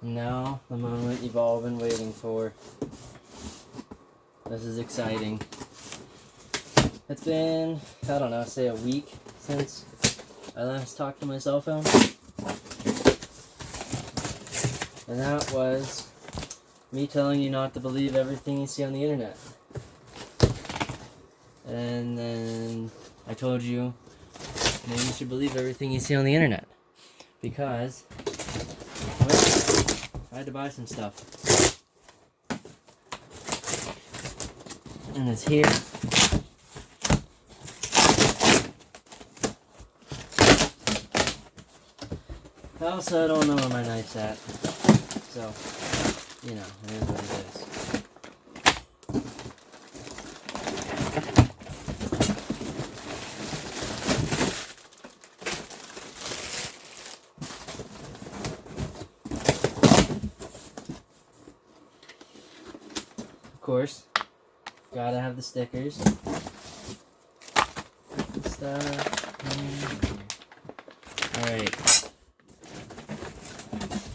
Now, the moment you've all been waiting for. This is exciting. It's been, I don't know, say a week since I last talked to my cell phone. And that was me telling you not to believe everything you see on the internet. And then I told you maybe you should believe everything you see on the internet. Because, well, I had to buy some stuff. And it's here. I also don't know where my knife's at. So, you know, it is what it is. Of course, gotta have the stickers. Alright.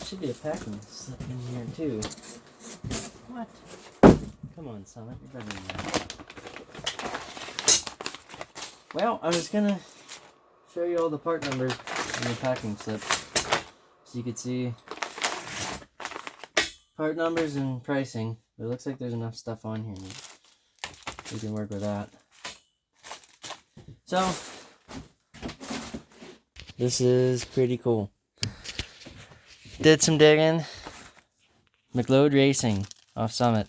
Should be a packing slip in here too. What? Come on, Summit, you're better than that. Well, I was gonna show you all the part numbers in the packing slip so you could see part numbers and pricing. But it looks like there's enough stuff on here. We can work with that. So, this is pretty cool. Did some digging. McLeod Racing off Summit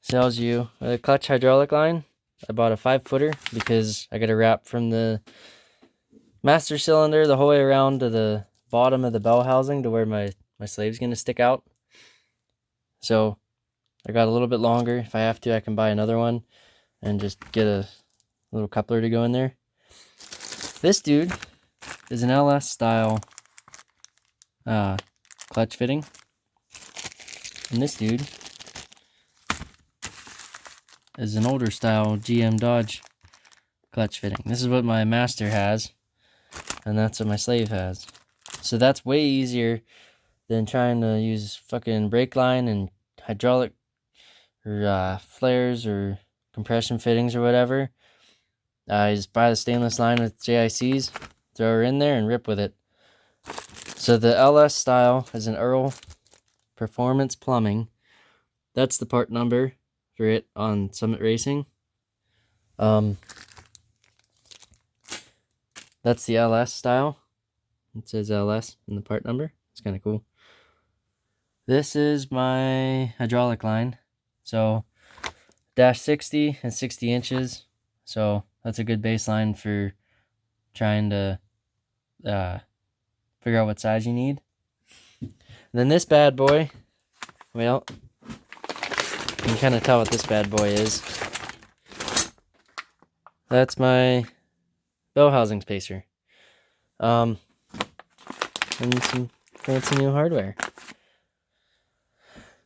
sells you a clutch hydraulic line. I bought a 5-footer because I got a wrap from the master cylinder the whole way around to the bottom of the bell housing to where my slave's going to stick out. So I got a little bit longer. If I have to, I can buy another one and just get a little coupler to go in there. This dude is an LS style clutch fitting. And this dude is an older style GM Dodge clutch fitting. This is what my master has, and that's what my slave has. So that's way easier than trying to use fucking brake line and hydraulic or flares or compression fittings or whatever. I just buy the stainless line with JICs, throw her in there and rip with it. So the LS style is an Earl Performance Plumbing. That's the part number for it on Summit Racing. That's the LS style. It says LS in the part number. It's kind of cool. This is my hydraulic line. So dash 60 and 60 inches. So that's a good baseline for trying to figure out what size you need. And then this bad boy, well, you can kind of tell what this bad boy is. That's my Bellhousing spacer. And some fancy new hardware.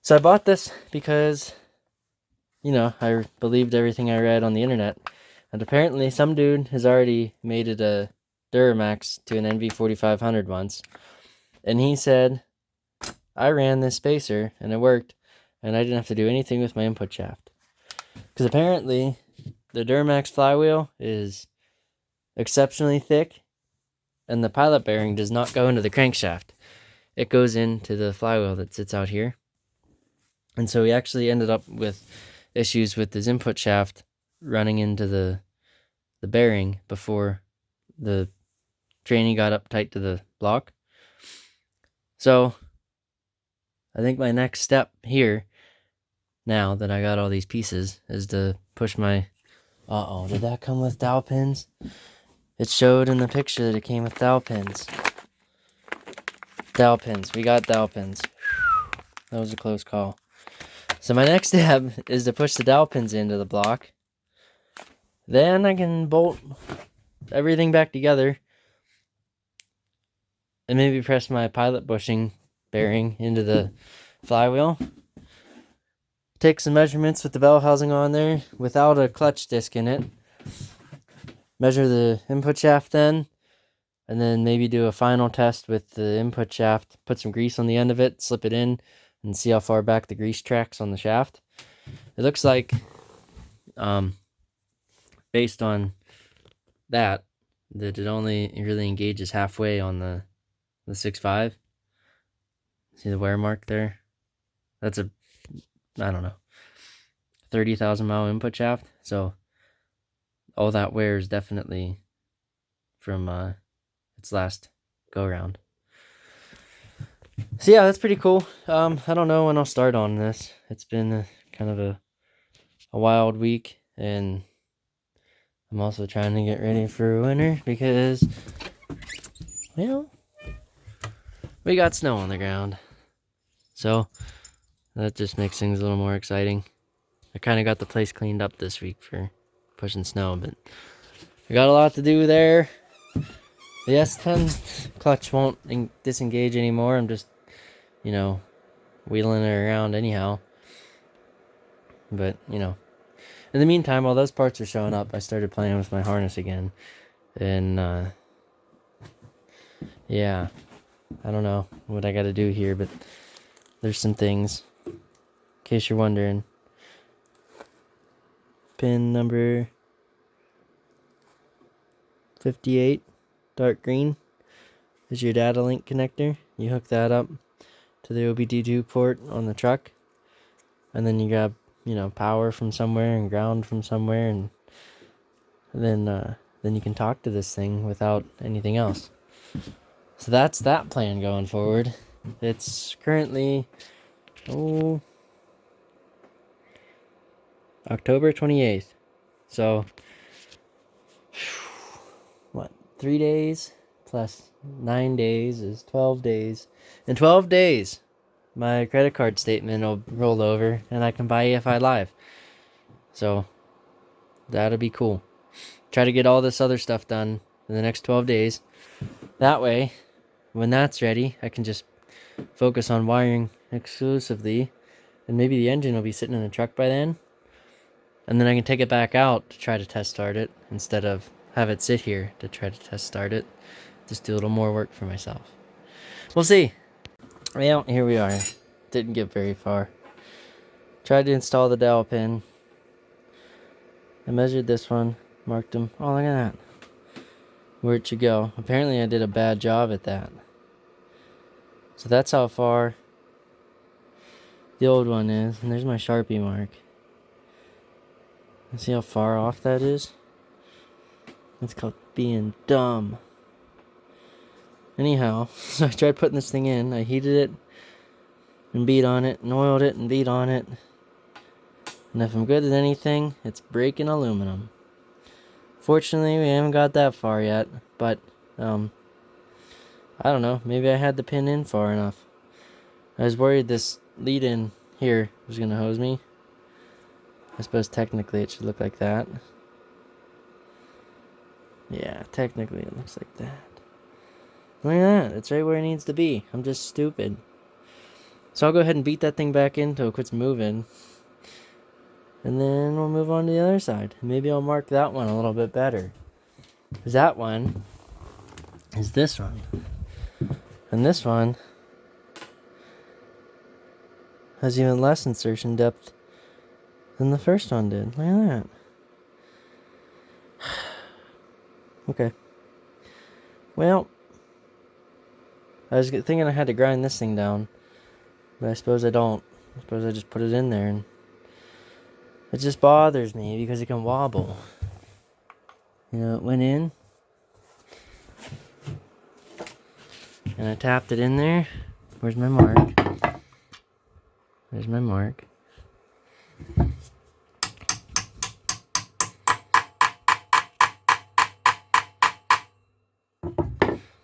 So I bought this because, you know, I believed everything I read on the internet. And apparently some dude has already made it a Duramax to an NV4500 once. And he said, I ran this spacer and it worked. And I didn't have to do anything with my input shaft. Because apparently the Duramax flywheel is exceptionally thick. And the pilot bearing does not go into the crankshaft. It goes into the flywheel that sits out here. And so he actually ended up with issues with his input shaft running into the bearing before the tranny got up tight to the block. So I think my next step here, now that I got all these pieces, is to push my... Uh-oh, did that come with dowel pins? It showed in the picture that it came with dowel pins. Dowel pins. We got dowel pins. That was a close call. So my next step is to push the dowel pins into the block. Then I can bolt everything back together. And maybe press my pilot bushing bearing into the flywheel. Take some measurements with the bell housing on there without a clutch disc in it. Measure the input shaft then. and then maybe do a final test with the input shaft, put some grease on the end of it, slip it in, and see how far back the grease tracks on the shaft. It looks like, based on that it only really engages halfway on the 6.5. See the wear mark there? That's a, I don't know, 30,000 mile input shaft. So all that wear is definitely from its last go around. So yeah, that's pretty cool. I don't know when I'll start on this. It's been kind of a wild week, and I'm also trying to get ready for winter because, well, we got snow on the ground. So that just makes things a little more exciting. I kind of got the place cleaned up this week for pushing snow, but I got a lot to do there. The S10 clutch won't disengage anymore. I'm just, you know, wheeling it around anyhow. But, you know, in the meantime, while those parts are showing up, I started playing with my harness again. And, yeah, I don't know what I got to do here, but there's some things, in case you're wondering. Pin number 58, dark green, is your data link connector. You hook that up to the OBD2 port on the truck, and then you grab, you know, power from somewhere and ground from somewhere, and then you can talk to this thing without anything else. So that's that plan going forward. It's currently October 28th. So what, 3 days plus 9 days is 12 days. In 12 days, my credit card statement will roll over and I can buy EFI Live. So that'll be cool. Try to get all this other stuff done in the next 12 days. That way, when that's ready, I can just focus on wiring exclusively, and maybe the engine will be sitting in the truck by then. And then I can take it back out to try to test start it instead of have it sit here to try to test start it. Just do a little more work for myself. We'll see. Well, here we are. Didn't get very far. Tried to install the dowel pin. I measured this one, marked them. Oh, look at that. Where it should go. Apparently I did a bad job at that. So that's how far the old one is. And there's my Sharpie mark. See how far off that is? That's called being dumb. Anyhow, so I tried putting this thing in. I heated it and beat on it and oiled it and beat on it. And if I'm good at anything, it's breaking aluminum. Fortunately, we haven't got that far yet, but I don't know, maybe I had the pin in far enough. I was worried this lead in here was gonna hose me. I suppose technically it should look like that. Yeah, technically it looks like that. Look at that, it's right where it needs to be. I'm just stupid. So I'll go ahead and beat that thing back in until it quits moving. And then we'll move on to the other side. Maybe I'll mark that one a little bit better. Because that one is this one. And this one has even less insertion depth than the first one did. Look at that. Okay. Well, I was thinking I had to grind this thing down. But I suppose I don't. I suppose I just put it in there, and it just bothers me because it can wobble. You know, it went in, and I tapped it in there. Where's my mark? There's my mark.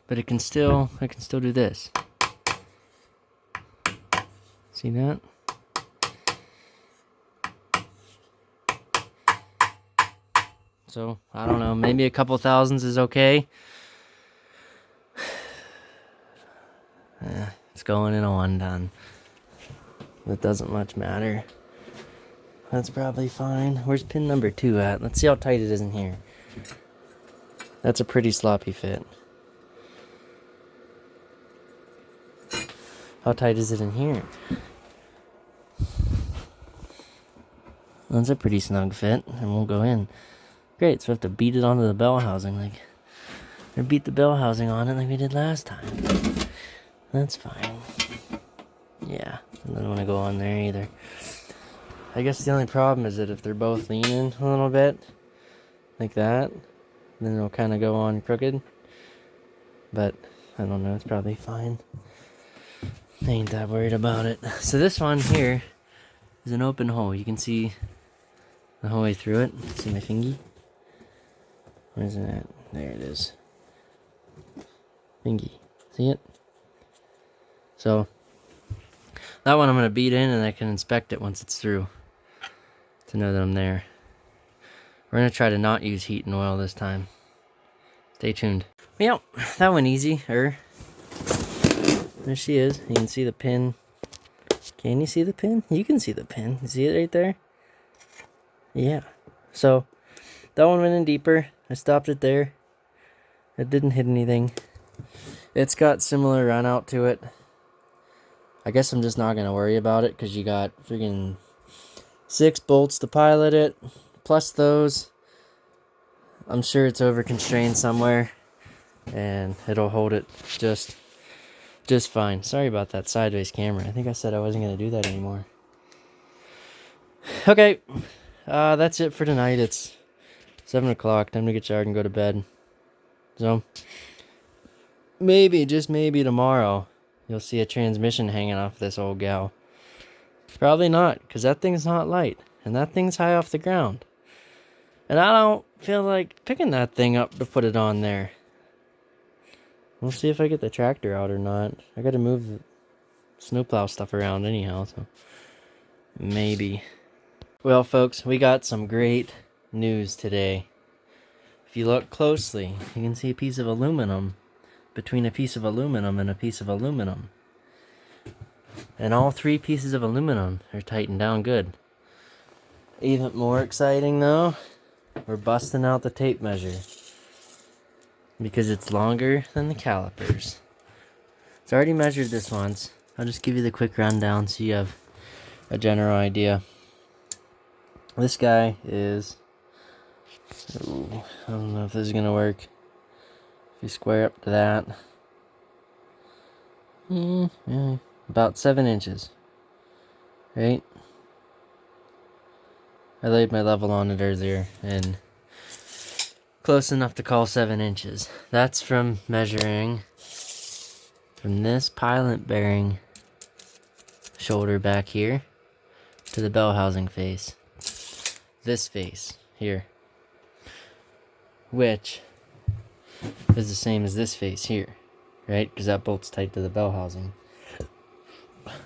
But I can still do this. See that? So, I don't know, maybe a couple thousands is okay. It's going in a one ton. That doesn't much matter. That's probably fine. Where's pin number 2 at? Let's see how tight it is in here. That's a pretty sloppy fit. How tight is it in here? That's a pretty snug fit, and we'll go in. Great, so we have to beat it onto the bell housing, or beat the bell housing on it like we did last time. That's fine. Yeah, I don't want to go on there either. I guess the only problem is that if they're both leaning a little bit, like that, then it'll kind of go on crooked. But, I don't know, it's probably fine. I ain't that worried about it. So this one here is an open hole. You can see the whole way through it. See my fingy? Where's it at? There it is. Fingy. See it? So, that one I'm going to beat in and I can inspect it once it's through to know that I'm there. We're going to try to not use heat and oil this time. Stay tuned. Yep, that went easy. There she is. You can see the pin. Can you see the pin? You can see the pin. You see it right there? Yeah. So, that one went in deeper. I stopped it there. It didn't hit anything. It's got similar run out to it. I guess I'm just not going to worry about it because you got freaking 6 bolts to pilot it. Plus those. I'm sure it's over constrained somewhere. And it'll hold it just fine. Sorry about that sideways camera. I think I said I wasn't going to do that anymore. Okay. That's it for tonight. It's 7 o'clock. Time to get showered and go to bed. So, maybe, just maybe tomorrow, you'll see a transmission hanging off this old gal. Probably not, because that thing's not light. And that thing's high off the ground. And I don't feel like picking that thing up to put it on there. We'll see if I get the tractor out or not. I gotta move the snowplow stuff around anyhow, so maybe. Well, folks, we got some great news today. If you look closely, you can see a piece of aluminum between a piece of aluminum and a piece of aluminum. And all 3 pieces of aluminum are tightened down good. Even more exciting though, we're busting out the tape measure. Because it's longer than the calipers. So I already measured this once. I'll just give you the quick rundown so you have a general idea. This guy is... Ooh, I don't know if this is going to work. If you square up to that. Yeah, about 7 inches. Right? I laid my level on it earlier and... close enough to call 7 inches. That's from measuring from this pilot bearing shoulder back here to the bell housing face. This face here. Which is the same as this face here. Right? Because that bolt's tight to the bell housing.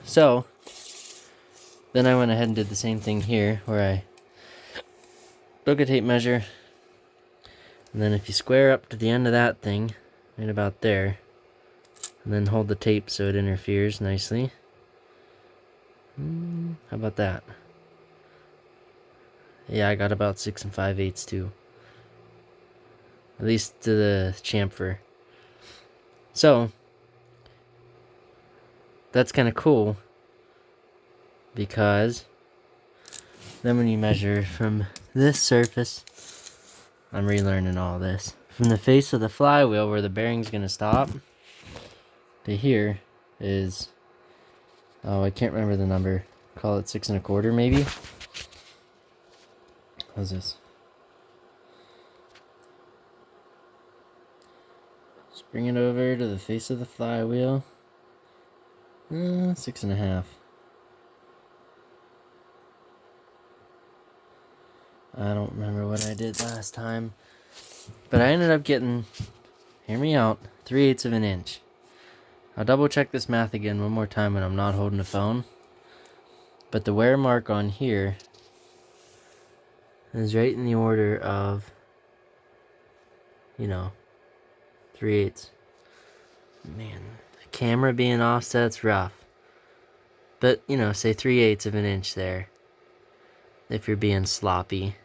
So, then I went ahead and did the same thing here where I took a tape measure. And then if you square up to the end of that thing, right about there, and then hold the tape so it interferes nicely. How about that? Yeah, I got about 6 5/8 too. At least to the chamfer. So, that's kind of cool. Because then when you measure from this surface, I'm relearning all this. From the face of the flywheel where the bearing's going to stop to here is, oh, I can't remember the number. Call it 6 1/4 maybe. How's this? Just bring it over to the face of the flywheel. 6 1/2. I don't remember what I did last time. But I ended up getting, hear me out, 3/8 of an inch. I'll double check this math again one more time when I'm not holding the phone. But the wear mark on here is right in the order of, 3/8. Man, the camera being offset's rough. But, say 3/8 of an inch there. If you're being sloppy.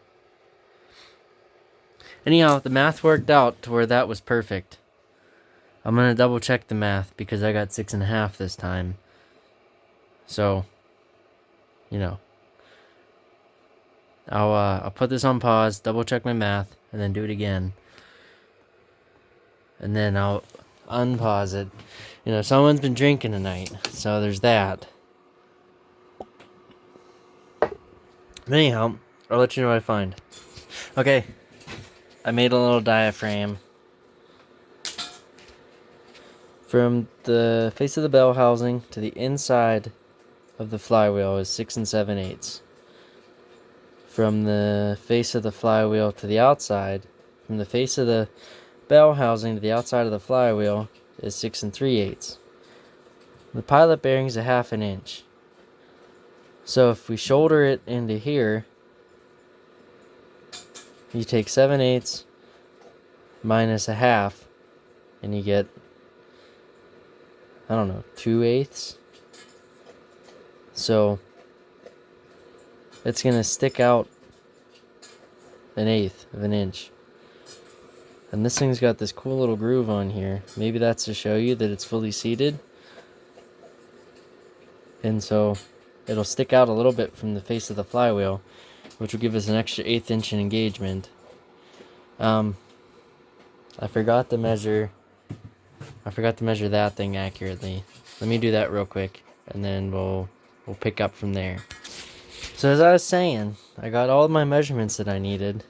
Anyhow, the math worked out to where that was perfect. I'm going to double check the math because I got 6 1/2 this time. So, you know, I'll put this on pause, double check my math, and then do it again. And then I'll unpause it. You know, someone's been drinking tonight, so there's that. But anyhow, I'll let you know what I find. Okay, I made a little diaphragm. From the face of the bell housing to the inside of the flywheel is 6 7/8. From the face of the flywheel to the outside, from the face of the bell housing to the outside of the flywheel is 6 3/8. The pilot bearing is a 1/2 inch. So if we shoulder it into here, you take 7/8 minus a 1/2, and you get, I don't know, 2/8. So it's gonna stick out 1/8 of an inch. And this thing's got this cool little groove on here. Maybe that's to show you that it's fully seated. And so it'll stick out a little bit from the face of the flywheel, which will give us an extra 1/8 inch in engagement. I forgot to measure that thing accurately. Let me do that real quick, and then we'll pick up from there. So as I was saying, I got all of my measurements that I needed,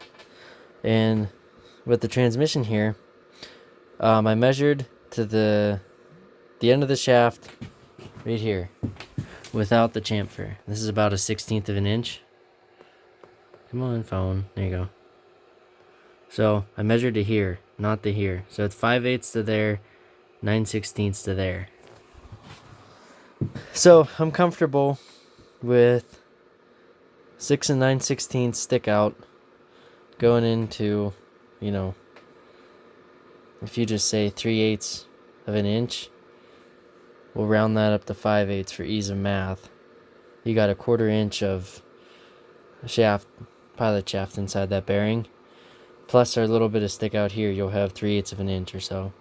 and with the transmission here, I measured to the end of the shaft right here without the chamfer. This is about a 1/16 of an inch. Come on, phone. There you go. So I measured to here, not to here. So it's 5/8 to there, 9/16 to there. So I'm comfortable with 6 9/16 stick out going into, you know, if you just say 3/8 of an inch, we'll round that up to 5/8 for ease of math. You got a 1/4 inch of shaft, pilot shaft inside that bearing. Plus our little bit of stick out here, you'll have 3/8 of an inch or so,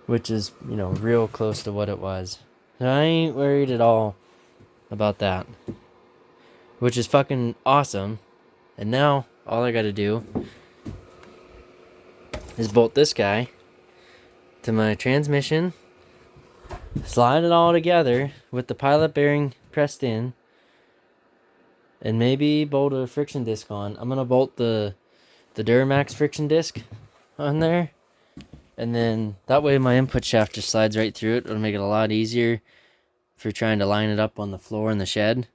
which is, you know, real close to what it was. So I ain't worried at all about that, which is fucking awesome. And now all I gotta do is bolt this guy to my transmission, slide it all together with the pilot bearing pressed in, and maybe bolt a friction disc on. I'm gonna bolt the Duramax friction disc on there, and then that way my input shaft just slides right through it. It'll make it a lot easier for trying to line it up on the floor in the shed.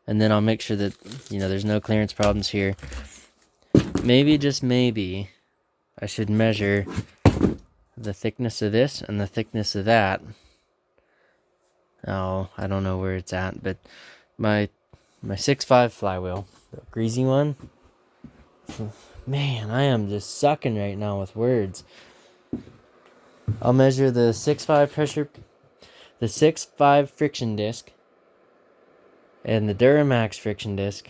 And then I'll make sure that, you know, there's no clearance problems here. Maybe, just maybe, I should measure the thickness of this and the thickness of that. Oh, I don't know where it's at, but my 6.5 flywheel, the greasy one. Man, I am just sucking right now with words. I'll measure the 6.5 friction disc and the Duramax friction disc,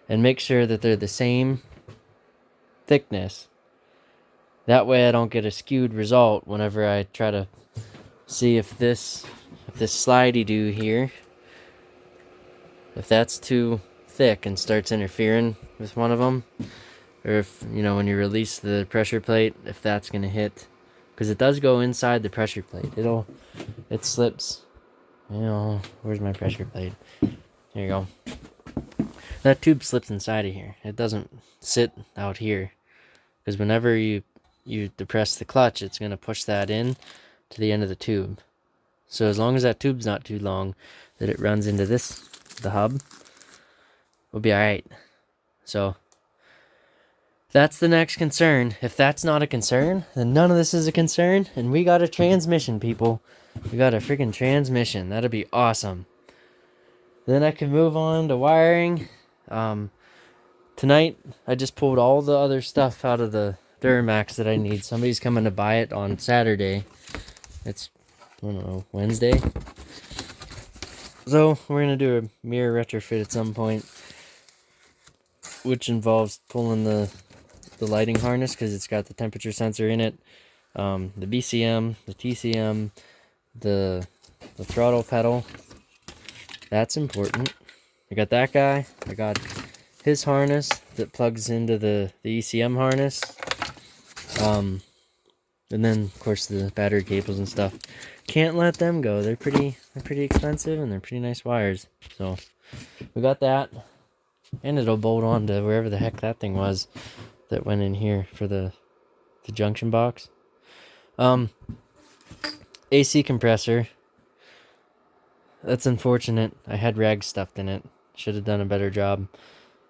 and make sure that they're the same thickness. That way I don't get a skewed result whenever I try to see if this slidey-do here, if that's too thick and starts interfering with one of them, or if, you know, when you release the pressure plate, if that's going to hit, because it does go inside the pressure plate. It slips, you know, where's my pressure plate? There you go. That tube slips inside of here. It doesn't sit out here, because whenever you depress the clutch, it's going to push that in to the end of the tube. So as long as that tube's not too long that it runs into the hub, we'll be alright. So that's the next concern. If that's not a concern, then none of this is a concern, and we got a transmission, people. We got a freaking transmission. That'd be awesome. Then I can move on to wiring. Tonight, I just pulled all the other stuff out of the Duramax that I need. Somebody's coming to buy it on Saturday. It's, I don't know, Wednesday. So we're going to do a mirror retrofit at some point, which involves pulling the lighting harness, because it's got the temperature sensor in it, the BCM, the TCM, the throttle pedal, that's important. I got that guy. I got his harness that plugs into the ECM harness. And then of course the battery cables and stuff. Can't let them go. They're pretty expensive, and they're pretty nice wires. So we got that, and it'll bolt on to wherever the heck that thing was that went in here for the junction box. AC compressor. That's unfortunate. I had rags stuffed in it. Should have done a better job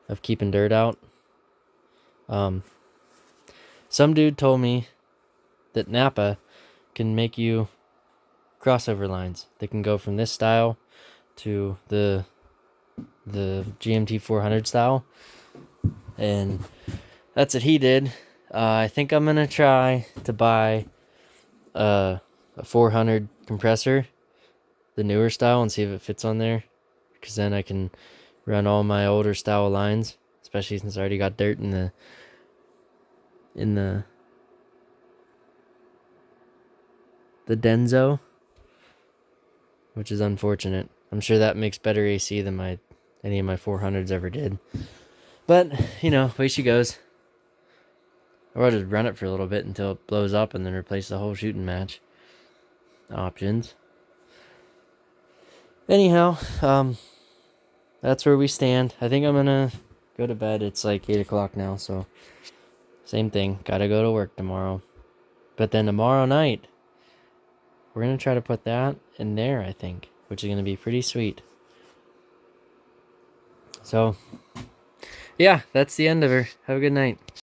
of keeping dirt out. Some dude told me that Napa can make you crossover lines. They can go from this style to the GMT 400 style, and that's what he did. I think I'm gonna try to buy a 400 compressor, the newer style, and see if it fits on there, because then I can run all my older style lines, especially since I already got dirt in the Denso, which is unfortunate. I'm sure that makes better AC than any of my 400s ever did. But, you know, way she goes. Or I'll just run it for a little bit until it blows up and then replace the whole shooting match. Options. Anyhow, that's where we stand. I think I'm gonna go to bed. It's like 8 o'clock now, so same thing. Gotta go to work tomorrow. But then tomorrow night, we're gonna try to put that in there, I think, which is gonna be pretty sweet. So, yeah, that's the end of her. Have a good night.